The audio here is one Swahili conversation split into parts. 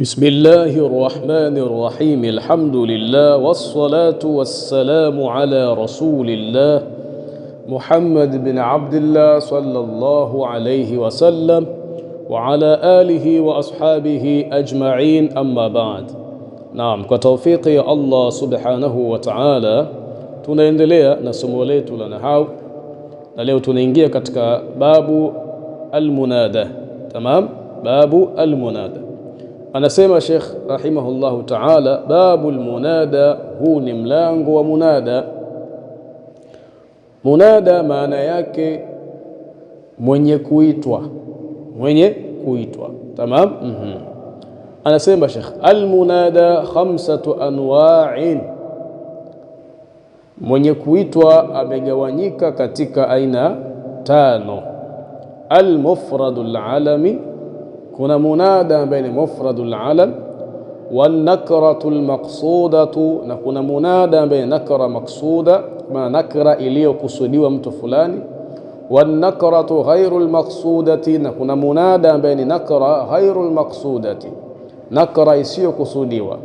بسم الله الرحمن الرحيم. الحمد لله والصلاة والسلام على رسول الله محمد بن عبد الله صلى الله عليه وسلم وعلى آله وأصحابه أجمعين. أما بعد. Naam, kwa tawfiki ya Allah subhanahu wa ta'ala tunaendelea na somo letu la nahau, na leo tunaingia katika babu almunada. Tamam, babu almunada. Anasema Sheikh rahimahullahu ta'ala, babu almunada, huu ni mlango wa munada. Munada maana yake mwenye kuitwa, mwenye kuitwa. Tamam. Anasema Sheikh, almunada khamsatu anwa'in, mwenye kuitwa amegawanyika katika aina tano. Almufradul alami, kuna munada ambaye ni mufradul alam, wanakratul maqsudatu, na kuna munada ambaye nakra maqsuda, maana nakra iliyokusudiwa mtu fulani. Wanakratu ghairul maqsudati, na kuna munada ambaye ni nakra ghairul maqsudati, nakra isiyokusudiwa.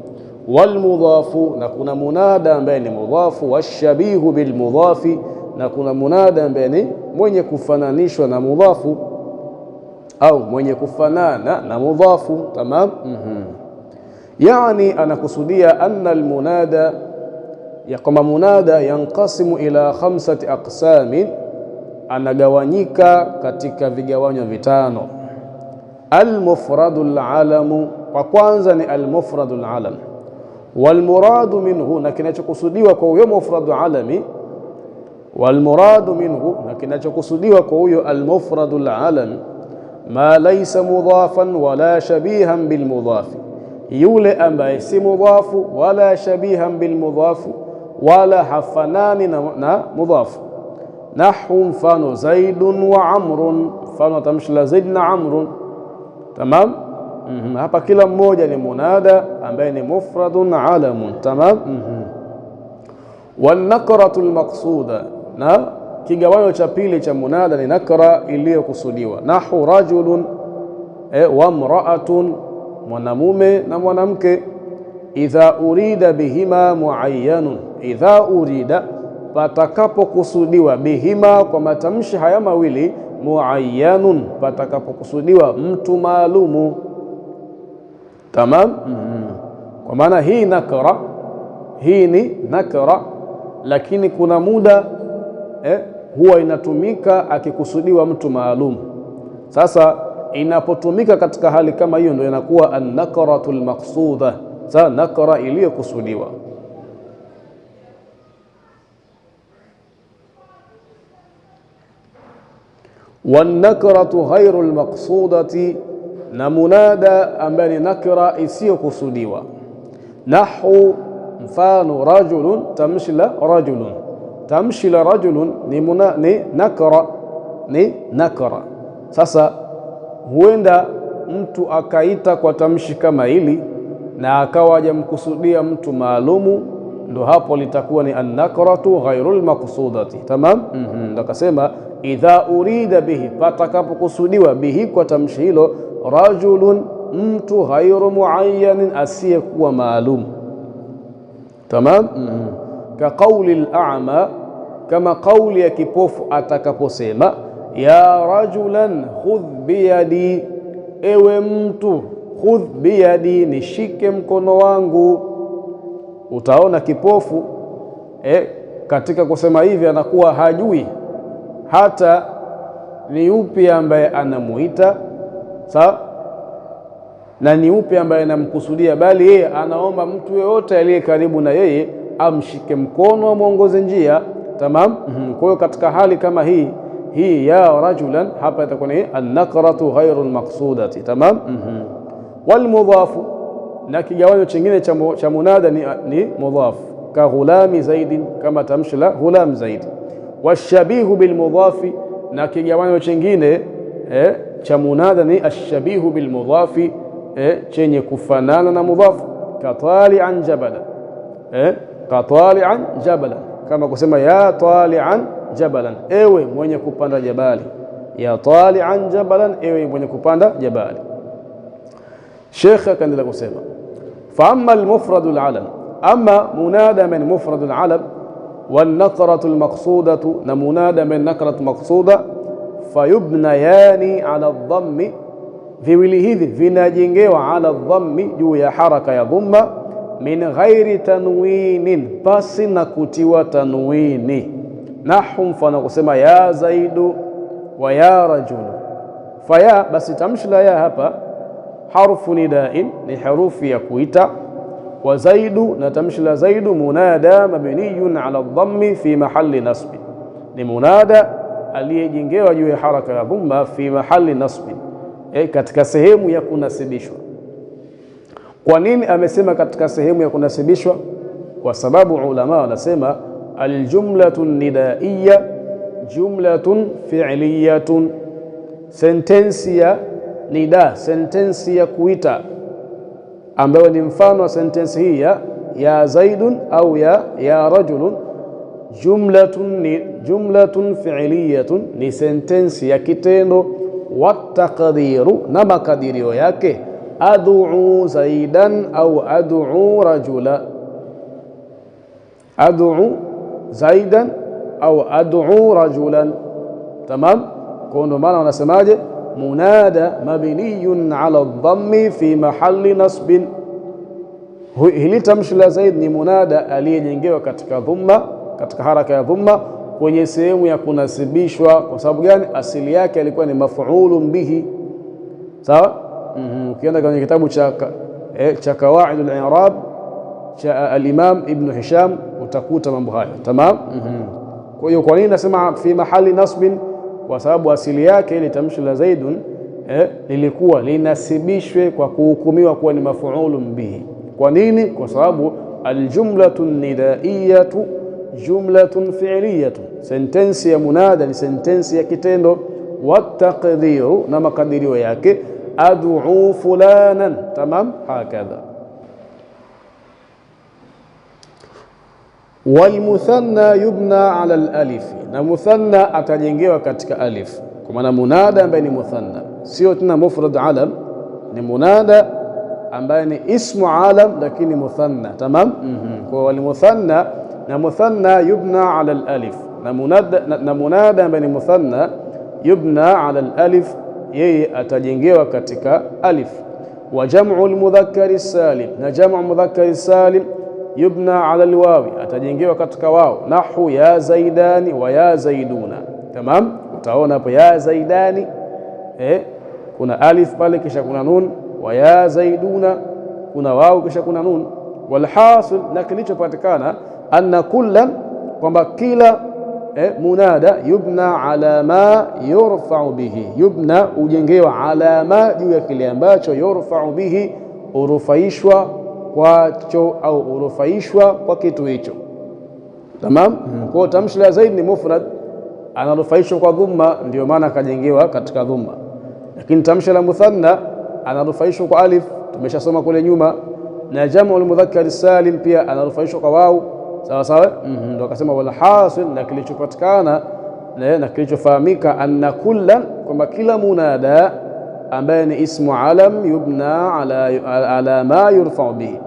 Walmudhafu, na kuna munada ambaye ni mudhafu. Washabihu bilmudhafi, na kuna munada ambaye ni mwenye kufananishwa na mudhafu au mwenye kufanana na mudhafu. Tamam. Yani anakusudia anna almunada, ya kwamba munada yanqasimu ila khamsati aqsamin, anagawanyika katika vigawanyo vitano. Almufradul alamu, kwa kwanza ni almufradul alam. Walmuradu minhu, na kinachokusudiwa kwa huyo mufradul alami. Walmuradu minhu, na kinachokusudiwa kwa huyo almufradul alam, ma laysa mudhafan wala shabihan bilmudhafi, yule ambaye si mudhafu wala shabihan bilmudhafu, wala hafanani na mudhafu. Nahu, mfano zaidun wa amrun, mfano tamshi la zaid na amrun. Tamam. Hapa kila mmoja ni munada ambaye ni mufradun alamun. Tamam. Wanakratul maqsuda, na kigawanyo cha pili cha munada ni nakra iliyokusudiwa. Nahu rajulun wa mraatun, mwanamume na mwanamke. Idha urida bihima muayyanun, idha urida, patakapokusudiwa, bihima, kwa matamshi haya mawili, muayyanun, patakapokusudiwa mtu maalumu. Tamam. Kwa maana hii nakra, hii ni nakra, lakini kuna muda huwa inatumika akikusudiwa mtu maalum. Sasa inapotumika katika hali kama hiyo ndio inakuwa an-nakratul maqsuda, sa nakra iliyokusudiwa. Wan-nakratu ghairul maqsudati, na munada ambaye ni nakra isiyokusudiwa. Nahu, mfano rajulun, tamshi la rajulun, tamshi la rajulun ni nakra, ni nakra. Sasa huenda mtu akaita kwa tamshi kama hili na akawa hajamkusudia mtu maalumu, ndo hapo litakuwa ni an-nakratu ghairul maqsudati. Tamam. Ndo akasema idha urida bihi, patakapokusudiwa, bihi kwa tamshi hilo, rajulun, mtu, ghairu muayyanin, asiyekuwa maalum. Tamam. Ka qawli al-a'ma, kama qawli ya kipofu atakaposema ya rajulan khudh biyadi, ewe mtu, khudh biyadi, nishike mkono wangu. Utaona kipofu katika kusema hivi anakuwa hajui hata ni upi ambaye anamuita, sawa, na ni upi ambaye anamkusudia, bali yeye anaomba mtu yeyote aliye karibu na yeye amshike mkono, amuongoze njia. Tamam. Kwa hiyo katika hali kama hii ya rajulan, hapa itakuwa ni an-nakratu ghairul maqsudati. Tamam. Walmudhafu, na kigawanyo chingine cha munada ni mudhaf, ka ghulami zaidin, kama tamshi la ghulam zaidi. Washabihu bilmudhafi, na kigawanyo chingine cha munada ni ashabihu bilmudhafi, chenye kufanana na mudhafu. Ka tali'an jabala, ka tali'an jabala, kama kusema ya tali'an jabalan, ewe mwenye kupanda jabali. Ya tali'an jabalan, ewe mwenye kupanda jabali. Sheikh akaendelea kusema fa amma al-mufrad al-alam, amma munada min mufrad al-alam والنكرة المقصودة نمنادى من نكرة مقصودة فيبنيان على الضم viwili hivi vinajengewa ala dhammi juu ya haraka ya dhamma min ghairi tanwinin, pasi na kutiwa tanwini. Nahu, mfano kusema ya zaidu wa ya rajulu. Faya, basi tamshi la ya hapa harfu nidain, ni harufi ya kuita. Wa zaidu, na tamshi la zaidu munada mabniyun ala dhammi fi mahalli nasbi, ni munada aliyejengewa juu ya haraka ya dhamma fi mahalli nasbi, katika sehemu ya kunasibishwa. Kwa nini amesema katika sehemu ya kunasibishwa? Kwa sababu ulama wanasema aljumlatu nidaiya jumlatun fi'liyatun, sentensi ya nida, sentensi ya kuita, ambayo ni mfano wa sentensi hii ya zaidun au ya rajulun, jumlatun fi'liyatun, ni sentensi ya kitendo. Wataqdiru, na makadirio yake ad'u zaidan au ad'u rajula, ad'u zaidan au ad'u rajulan. Tamam, kwa ndo maana wanasemaje munada mabniyun ala dhammi fi mahalli nasbin. Hili tamshi la zaid ni munada aliyejengewa katika dhamma, katika haraka ya dhamma, kwenye sehemu ya kunasibishwa. Kwa sababu gani? Asili yake alikuwa ni maf'ulun bihi. Sawa. Ukienda kwenye kitabu cha Qawaid al-I'rab cha al-Imam Ibn Hisham utakuta mambo haya. Tamam. Kwa hiyo kwa nini nasema fi mahali nasbin? Kwa sababu asili yake ile tamshi la zaidun lilikuwa linasibishwe kwa kuhukumiwa kuwa ni maf'ulun bihi. Kwa nini? Kwa sababu aljumlatu nidaiyatu jumlatun fi'liyatun, sentensi ya munada ni sentensi ya kitendo. Wataqdiru, na makadirio yake ad'u fulanan. Tamam, hakadha. Walmuthanna yubna ala alif, na muthanna atajengewa katika alif, kwa maana munada ambaye ni muthanna, sio tena mufrad alam, ni munada ambaye ni ismu alam lakini muthanna. Tamam. Kwa walmuthanna, na muthanna yubna ala alif, na munada ambaye ni muthanna yubna ala alif, yeye atajengewa katika alif. Wa jam'u almudhakkari salim, na jam'u mudhakkari salim yubna ala alwawi, atajengewa katika wao. Nahu ya zaidani wa ya zaiduna. Tamam, utaona hapo ya zaidani kuna alif pale kisha kuna nun, wa ya zaiduna kuna wao kisha kuna nun. Walhasil, na kilichopatikana anna kullan, kwamba kila munada yubna ala ma yurfa'u bihi, yubna ujengewa ala ma, juu ya kile ambacho yurfa'u bihi, urufaishwa kwacho au urufaishwa kwa kitu hicho. Tamam. Kwa tamshi la zaid ni mufrad, anarufaishwa kwa dhumma, ndio maana akajengewa katika dhumma. Lakini tamshi la muthanna anarufaishwa kwa alif, tumeshasoma kule nyuma. Na jamu al-mudhakkar salim pia anarufaishwa kwa wao. Sawa sawa. Ndio akasema wal hasil, na kilichopatikana na kilichofahamika anna kullan, kwamba kila munada ambaye ni ismu alam yubna ala ma yurfa'u bihi,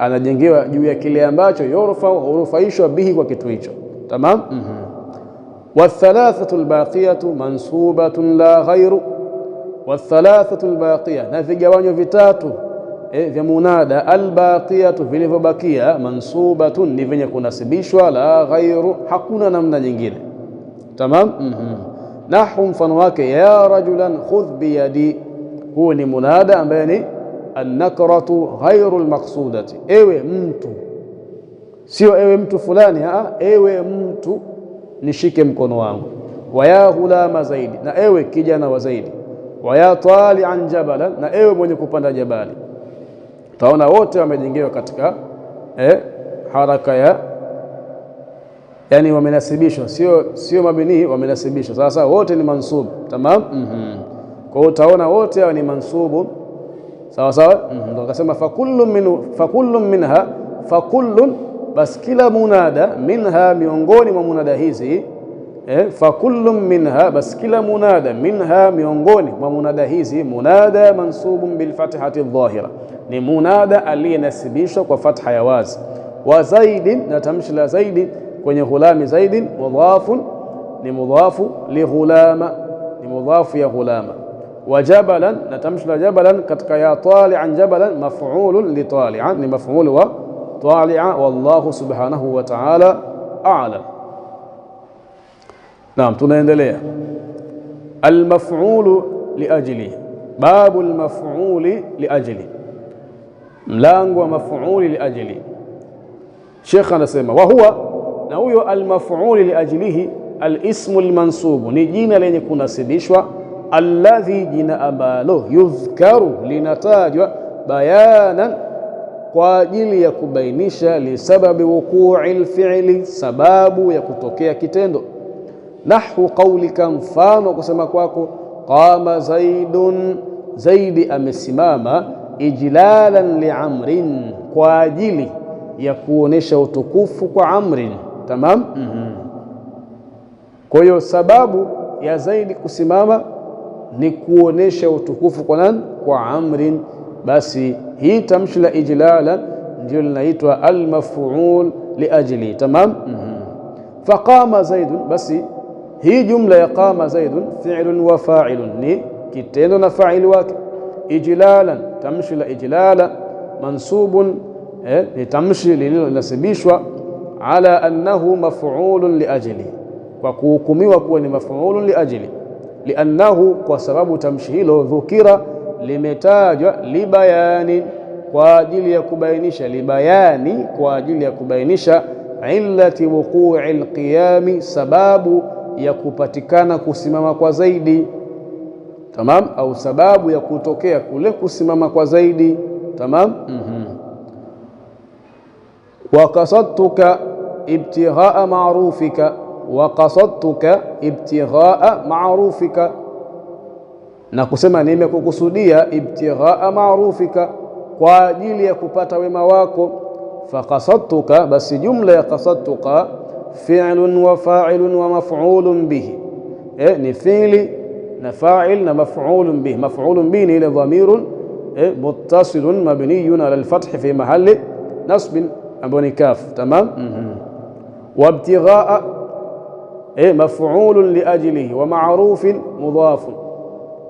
anajengewa juu ya kile ambacho hurufaishwa bihi, kwa kitu hicho. Tamam. Wathalathatu albaqiyatu mansubatun la ghayru, wathalathatu albaqiyah, na vigawanyo vitatu vya munada albaqiyatu, vilivyobakia, mansubatun, ni venye kunasibishwa, la ghayru, hakuna namna nyingine. Tamam. Nahu, mfano wake ya rajulan khudh biyadi, huo ni munada ambaye ni an-nakratu ghayru al-maqsudati, ewe mtu, sio ewe mtu fulani, ewe mtu nishike mkono wangu. Wa ya ghulama zaidi, na ewe kijana wa zaidi. Wa ya tali'an jabalan, na ewe mwenye kupanda jabali. Taona wote wamejengewa katika haraka ya, yani wamenasibishwa, sio mabini, wamenasibishwa. Sasa wote ni mansub. Tamam. Kwa hiyo utaona wote hao ni mansubu. Sawa sawa. Ndio akasema fakullun minha, fakullun, bas kila munada, minha, miongoni mwa munada hizi, fakullu minha, bas kila munada, minha miongoni mwa munada hizi, munada mansubun bil fathati dhahira, ni munada aliyenasibishwa kwa fatha ya wazi. Wa zaidin, na tamshi la zaidi kwenye ghulami, zaidin mudhafun, ni mudhafu li ghulama, ni mudhafu ya ghulama. Wa jabalan, na tamshi la jabalan katika ya tali'an, jabalan maf'ulun li tali'an, ni maf'ul wa tali'a. Wallahu subhanahu wa ta'ala a'lam. Naam, tunaendelea. Almaf'ulu li ajli, babu almaf'uli li ajli, mlango wa maf'uli li ajli. Sheikh anasema wa huwa, na huyo almaf'uli li ajlihi, alismu almansubu, ni jina lenye kunasibishwa, alladhi, jina ambalo, yudhkaru, linatajwa, bayanan, kwa ajili ya kubainisha, lisababi wuqu'i alfi'li, sababu ya kutokea kitendo. Nahwu qaulika, mfano kusema kwako, qama zaidun, zaidi amesimama, ijlalan li amrin, kwa ajili ya kuonesha utukufu kwa amrin. Tamam. Kwa hiyo sababu ya zaidi kusimama ni kuonesha utukufu kwa nani? Kwa amrin. Basi hii tamshi la ijlalan ndio linaitwa almaf'ul li ajli. Tamam. Faqama zaidun, basi hii jumla ya qama zaidun fi'lun wa fa'ilun, ni kitendo na fa'ili wake. Ijlalan, tamshi la ijlala, mansubun, ni tamshi lililonasibishwa, ala annahu maf'ulun li ajli, kwa kuhukumiwa kuwa ni maf'ulun li ajli. Liannahu, kwa sababu tamshi hilo, dhukira, limetajwa, libayani, kwa ajili ya kubainisha, libayani, kwa ajili ya kubainisha, illati wuqu'i alqiyami, sababu ya kupatikana kusimama kwa zaidi. Tamam, au sababu ya kutokea kule kusimama kwa zaidi. Tamam. Wa qasadtuka ibtigha'a ma'rufika, wa qasadtuka ibtigha'a ma'rufika, na kusema nimekukusudia, ibtigha'a ma'rufika, kwa ajili ya kupata wema wako. Fa qasadtuka, basi jumla ya qasadtuka fi'lun wa fa'ilun wa maf'ulun bihi, ni fi'li na fa'il na maf'ulun bihi. Maf'ulun bihi ni ile dhamirun muttasilun mabniyun ala al-fath fi mahalli nasbin, ambayo ni kaf. Tamam. Wa ibtigha'a maf'ulun li ajlihi, wa ma'rufin mudhafun.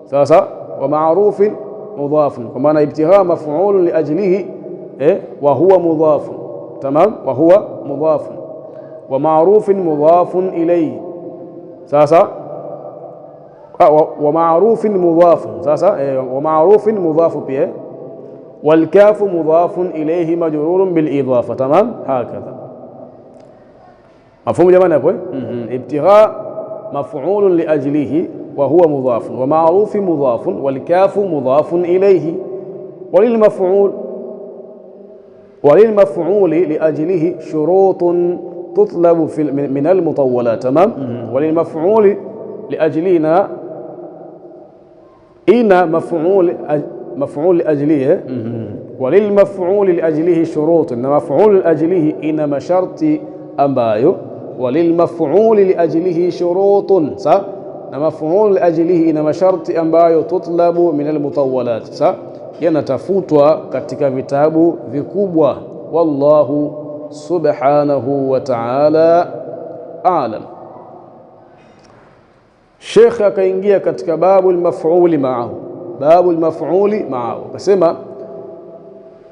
Sasa wa ma'rufin mudhafun, kwa maana ibtigha'a maf'ulun li ajlihi wa huwa mudhafun. Tamam. Wa huwa mudhafun, wa ma'rufin mudhafun ilayhi. Sasa wa ma'rufin mudhafun, sasa wa ma'rufin mudhafu pia, wal kafu mudhafun ilayhi majrurun bil idafa. Tamam. Hakadha, mafhumu jamani hapo? Ibtigha maf'ulun li ajlihi wa huwa mudhafun, wa ma'rufin mudhafun, wal kafu mudhafun ilayhi, walil maf'ul li ajlihi shurutun تطلب من المطولات. تمام. وللمفعول لأجلنا إن مفعول لأجله، وللمفعول لأجله شروط، إن مفعول لأجله إنما شرط أمبايو، وللمفعول لأجله شروط، صح، مفعول لأجله إنما شرط أمبايو تطلب من المطولات، صح، yanatafutwa katika vitabu vikubwa. Wallahu subhanahu wa ta'ala a'lam. Sheikh akaingia katika babu al-maf'uli ma'ahu, babu al-maf'uli ma'ahu, akasema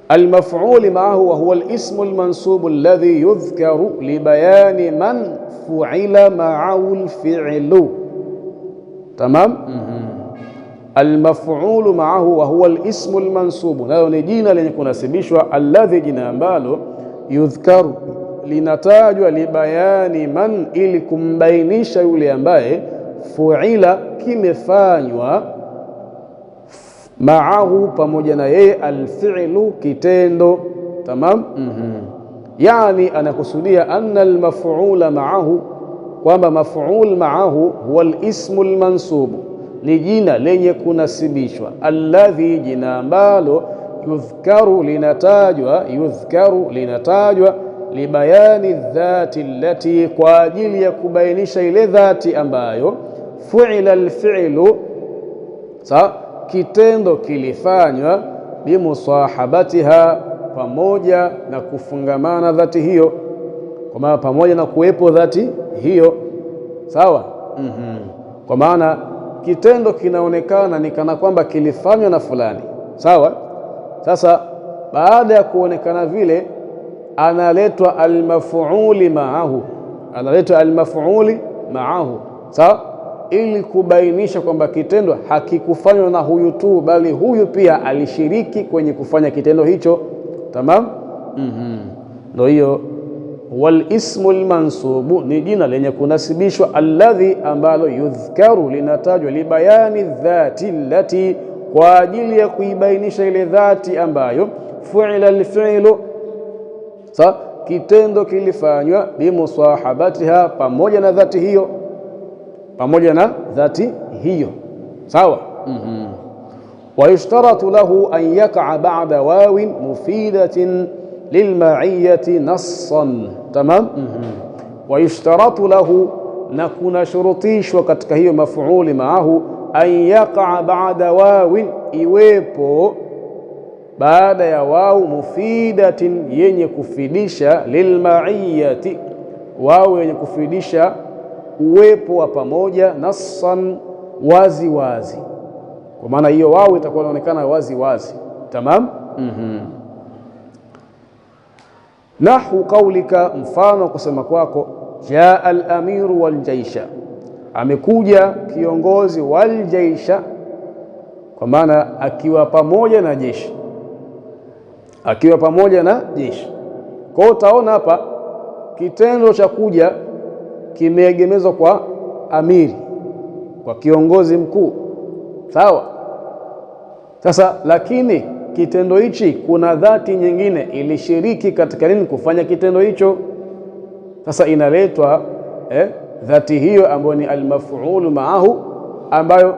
al-maf'uli ma'ahu wa huwa al-ismu al-mansub alladhi yudhkaru li bayani man fu'ila ma'ahu al-fi'lu. Tamam. Al-maf'ulu ma'ahu wa huwa al-ismu al-mansub, nayo ni jina lenye kunasibishwa, alladhi, jina ambalo, yudhkaru, linatajwa, libayani man, ili kumbainisha yule ambaye, fu'ila, kimefanywa, ma'ahu, pamoja na yeye, al-fi'lu, kitendo. Tamam. Yani anakusudia anna al-maf'ula ma'ahu, kwamba maf'ul ma'ahu huwa al-ismu al-mansub, ni jina lenye kunasibishwa, alladhi, jina ambalo, yudhkaru, linatajwa, libayani dhati allati, kwa ajili ya kubainisha ile dhati ambayo fu'ila alfi'lu, kitendo kilifanywa, bimusahabatiha, pamoja na kufungamana dhati hiyo, kwa maana pamoja na kuwepo dhati hiyo. Sawa. Kwa maana kitendo kinaonekana ni kana kwamba kilifanywa na fulani. Sawa. Sasa baada ya kuonekana vile, analetwa almafuuli maahu, analetwa almafuuli maahu, sawa, ili kubainisha kwamba kitendo hakikufanywa na huyu tu, bali huyu pia alishiriki kwenye kufanya kitendo hicho. Tamam. Ndio hiyo wal ismul mansubu ni jina lenye kunasibishwa, alladhi ambalo yudhkaru linatajwa, libayani dhati allati, kwa ajili ya kuibainisha ile dhati ambayo fu'ila alfi'lu, kitendo kilifanywa, bimusahabatiha, pamoja na dhati hiyo, pamoja na dhati hiyo. Sawa. Wayushtaratu lahu an yaqa'a ba'da wawin mufidatin lilma'iyyati nassan. Tamam. Wayushtaratu lahu, na kuna shurutishwa katika hiyo mafuuli maahu, an yaqa'a ba'da wawin, iwepo baada ya wau, mufidatin, yenye kufidisha, lilma'iyyati, wau yenye kufidisha uwepo wa pamoja, nassan, wazi wazi, kwa maana hiyo wau itakuwa inaonekana wazi wazi. Tamam. Nahu qaulika, mfano kusema kwako, jaa al-amiru wal jaisha, amekuja kiongozi, wal jaisha, kwa maana akiwa pamoja na jeshi, akiwa pamoja na jeshi. Kwa hiyo utaona hapa kitendo cha kuja kimeegemezwa kwa amiri, kwa kiongozi mkuu. Sawa. Sasa lakini kitendo hichi kuna dhati nyingine ilishiriki katika nini? Kufanya kitendo hicho. Sasa inaletwa dhati hiyo ambayo ni almaf'ulu ma'ahu, ambayo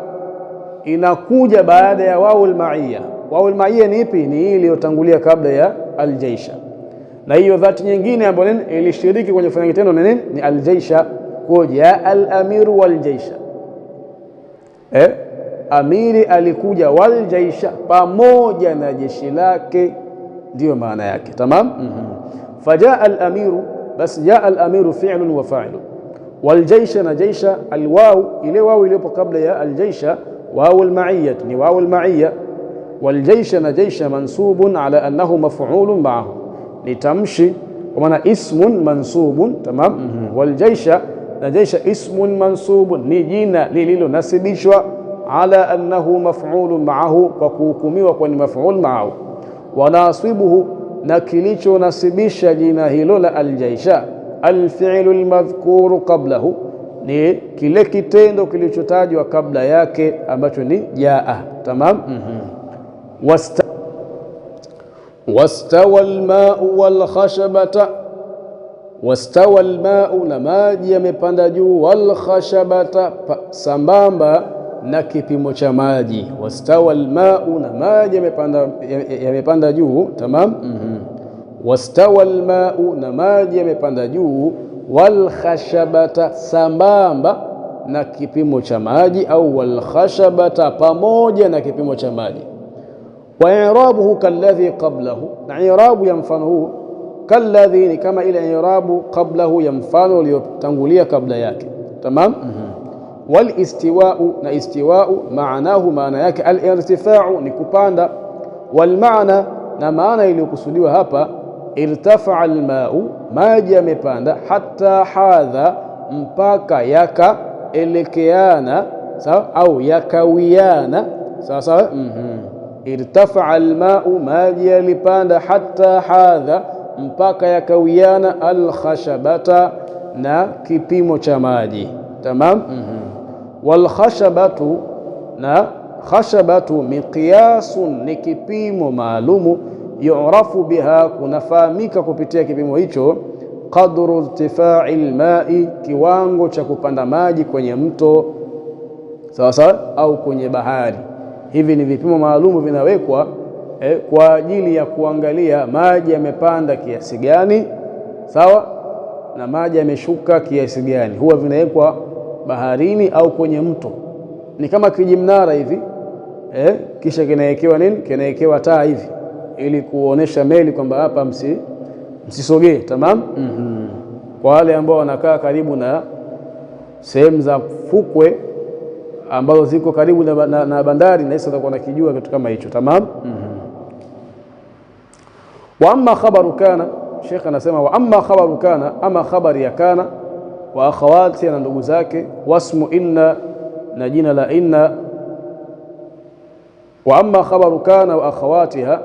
inakuja baada ya wawul ma'iyya. Wawul ma'iyya ni ipi? Ni hii iliyotangulia kabla ya aljaisha, na hiyo dhati nyingine ambayo ilishiriki kwenye kufanya kitendo ni nini? Ni aljaisha. Koja al-amiru wal jaisha, amiri alikuja, wal jaisha, pamoja na jeshi lake, ndiyo maana yake. Tamam. Fajaa al-amiru, bas jaa al-amiru fi'lun wa fa'ilun, wal jaisha, na jaisha, alwawu, ile wawu iliyopo kabla ya aljaisha, wawu al-ma'iyyah, ni wawu al-ma'iyya. Wal jaisha, na jaisha, mansubun ala annahu maf'ulun ma'ahu, ni tamshi kwa maana ismun mansubun. Tamam. Wal jaisha, na jaisha, ismun mansubun, ni jina lililonasibishwa, ala annahu maf'ulun ma'ahu, kwa kuhukumiwa kwa ni maf'ul ma'ahu. Wa nasibuhu, na kilichonasibisha jina hilo la aljaisha, alfi'lu almadhkuru qablahu, ni kile kitendo kilichotajwa kabla yake ambacho ni jaa. Tamam. Wastawa alma'u wal khashabata, wastawa alma'u, na maji yamepanda juu, wal khashabata, sambamba na kipimo cha maji. Wastawa alma'u, na maji yamepanda juu. Tamam. Wastawa alma'u, na maji yamepanda juu, wal khashabata, sambamba na kipimo cha maji, au wal khashabata, pamoja na kipimo cha maji. Wa i'rabuhu kalladhi qablahu, na i'rabu ya mfano huu, kalladhi ni kama ile i'rabu qablahu ya mfano uliotangulia kabla yake. Tamam. Wal istiwa'u, na istiwa'u maanahu, maana yake al-irtifa'u, ni kupanda. Wal maana, na maana iliyokusudiwa hapa, irtafa'a al-ma'u, maji yamepanda, hatta hadha, mpaka yakaelekeana, sawa, au yakawiana, sawa sawa. Irtafa'a al-ma'u, maji yalipanda, hatta hadha, mpaka yakawiana, al-khashabata, na kipimo cha maji. Tamam. Wal khashabatu, na khashabatu, miqyasun, ni kipimo maalumu, yu'rafu biha, kunafahamika kupitia kipimo hicho, qadru irtifa'i al-ma'i, kiwango cha kupanda maji kwenye mto, sawa sawa, au kwenye bahari. Hivi ni vipimo maalumu vinawekwa kwa ajili ya kuangalia maji yamepanda kiasi gani, sawa, na maji yameshuka kiasi gani. Huwa vinawekwa baharini au kwenye mto, ni kama kijimnara hivi kisha kinawekewa nini, kinawekewa taa hivi ili kuonesha meli kwamba hapa msisogee. Tamam. Kwa wale ambao wanakaa karibu na sehemu za fukwe ambazo ziko karibu na bandari, na hisa watakuwa nakijua kitu kama hicho. Tamam. Wa amma khabaru kana, Sheikh anasema wa amma khabaru kana, ama khabari ya kana wa akhawati, na ndugu zake, wasmu inna, na jina la inna. Wa amma khabaru kana wa akhawatiha,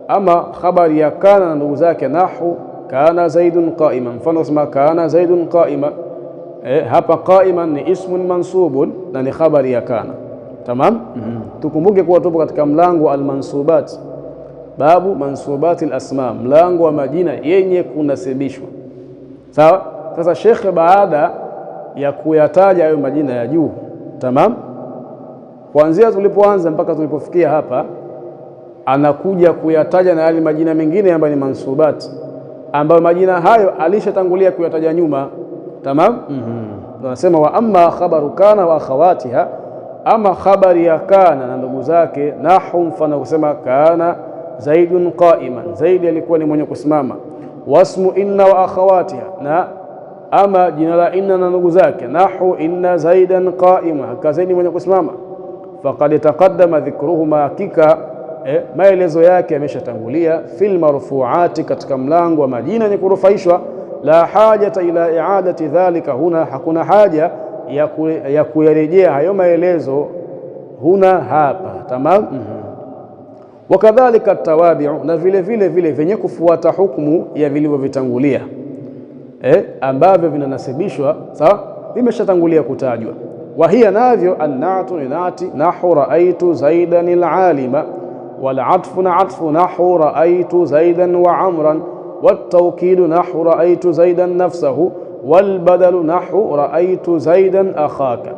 ama khabari ya kana na ndugu zake, nahu kana zaidun qa'iman. Mfano sema kana zaidun qa'ima, hapa qa'iman ni ismun mansubun na ni khabari ya kana. Tamam. Tukumbuke kuwa tupo katika mlango wa almansubat, babu mansubati alasma, mlango wa majina yenye kunasibishwa. Sawa. Sasa Sheikh baada ya kuyataja hayo majina ya juu, tamam, kuanzia tulipoanza mpaka tulipofikia hapa, anakuja kuyataja na yale majina mengine ambayo ni mansubat, ambayo majina hayo alishatangulia kuyataja nyuma. Tamam. Tunasema wa amma khabaru kana wa akhawatiha, ama khabari ya kana na ndugu zake, nahu, mfano kusema kana zaidun qa'iman, zaidi alikuwa ni mwenye kusimama. Wasmu inna wa akhawatiha, na ama jina la inna na ndugu zake, nahu inna zaidan qa'ima, kazaidi mwenye kusimama. Faqad taqaddama dhikruhuma, hakika maelezo yake yameshatangulia, fil marfu'ati, katika mlango wa majina yenye kurufaishwa. La hajata ila i'adati dhalika huna, hakuna haja ya kuyarejea hayo maelezo huna hapa. Tamam. Wakadhalika tawabi'u, na vile vile venye kufuata hukumu ya vilivyovitangulia ambavyo vinanasibishwa, sawa, vimeshatangulia kutajwa. Wa hiya, navyo, annatu ni nati, nahu raaitu zaidan alalima, wal atfu na atfu, nahu raaitu zaidan wa amran, wat tawkidu nahu raaitu zaidan nafsahu, wal badalu nahu raaitu zaidan akhaka.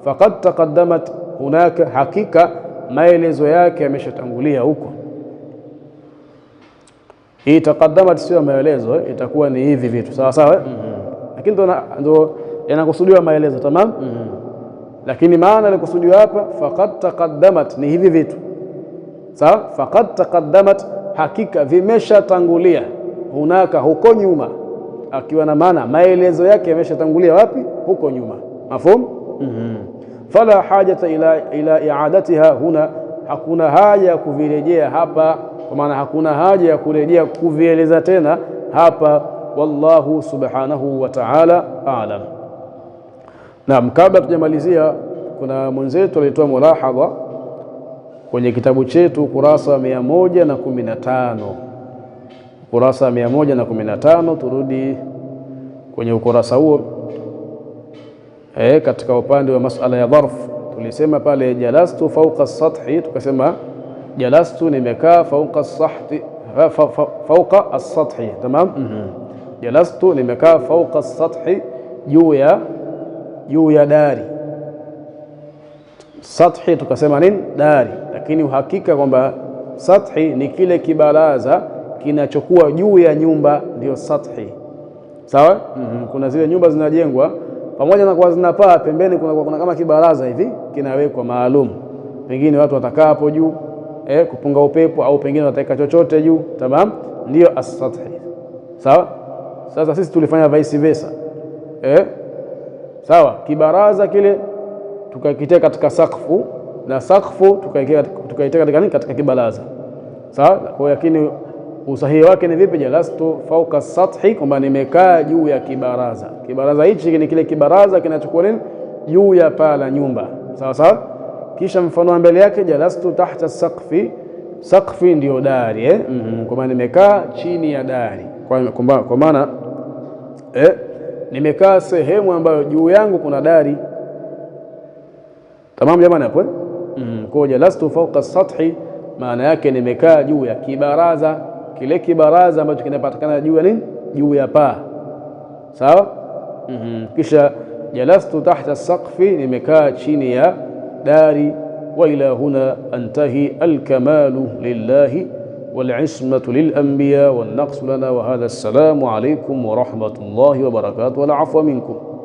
Faqad taqaddamat hunaka, hakika maelezo yake yameshatangulia huko. Hii taqaddamat sio maelezo, itakuwa ni hivi vitu, sawa sawa. Lakini ndo yanakusudiwa maelezo. Tamam. Lakini maana ilikusudiwa hapa faqad taqaddamat ni hivi vitu, sawa. Faqad taqaddamat, hakika vimeshatangulia, hunaka, huko nyuma, akiwa na maana maelezo yake yameshatangulia wapi? Huko nyuma. Mafhum? Fala hajata ila i'adatiha huna, hakuna haja ya kuvirejea hapa, kwa maana hakuna haja ya kurejea kuvieleza tena hapa. Wallahu subhanahu wa ta'ala a'lam. Naam, kabla tujamalizia, kuna mwenzetu alitoa mulahadha kwenye kitabu chetu kurasa 115, kurasa 115. Turudi kwenye ukurasa huo. Katika upande wa masala ya dharf tulisema pale jalastu fawqa as-sathi, tukasema jalastu, nimekaa fawqa as-sathi, fawqa as-sathi. Tamam. Jalastu, nimekaa fawqa as-sathi, juu ya dari. Sathi tukasema nini? Dari. Lakini uhakika kwamba sathi ni kile kibaraza kinachokuwa juu ya nyumba, ndio sathi. Sawa. Kuna zile nyumba zinajengwa pamoja na kwa zinapaa, pembeni kuna kama kibaraza hivi kinawekwa maalum, pengine watu watakaa hapo juu kupunga upepo, au pengine wataweka chochote juu. Tamam. Ndio as-sathi. Sawa. Sasa sisi tulifanya vice versa. Sawa, kibaraza kile tukakitia katika sakfu, na sakfu tukaitia katika kibaraza. Sawa. Kwa lakini usahihi wake ni vipi? Jalastu fawqa as-sathi, kwamba nimekaa juu ya kibaraza. Kibaraza hichi ni kile kibaraza kinachokuwa nini? Juu ya paa la nyumba. Sawa sawa. Kisha mfano wa mbele yake jalastu tahta as-saqfi, saqfi ndio dari, kwamba nimekaa chini ya dari, kwa maana nimekaa sehemu ambayo juu yangu kuna dari. Tamam jamani hapo. Kwa jalastu fawqa as-sathi, maana yake nimekaa juu ya kibaraza, kile kibaraza ambacho kinapatikana juu ya nini? Juu ya paa. Sawa. Kisha jalastu tahta as-saqfi, nimekaa chini ya dari. Wa ila huna antahi, al-kamalu lillahi والعصمة للأنبياء والنقص لنا. وهذا السلام عليكم ورحمة الله وبركاته والعفو منكم.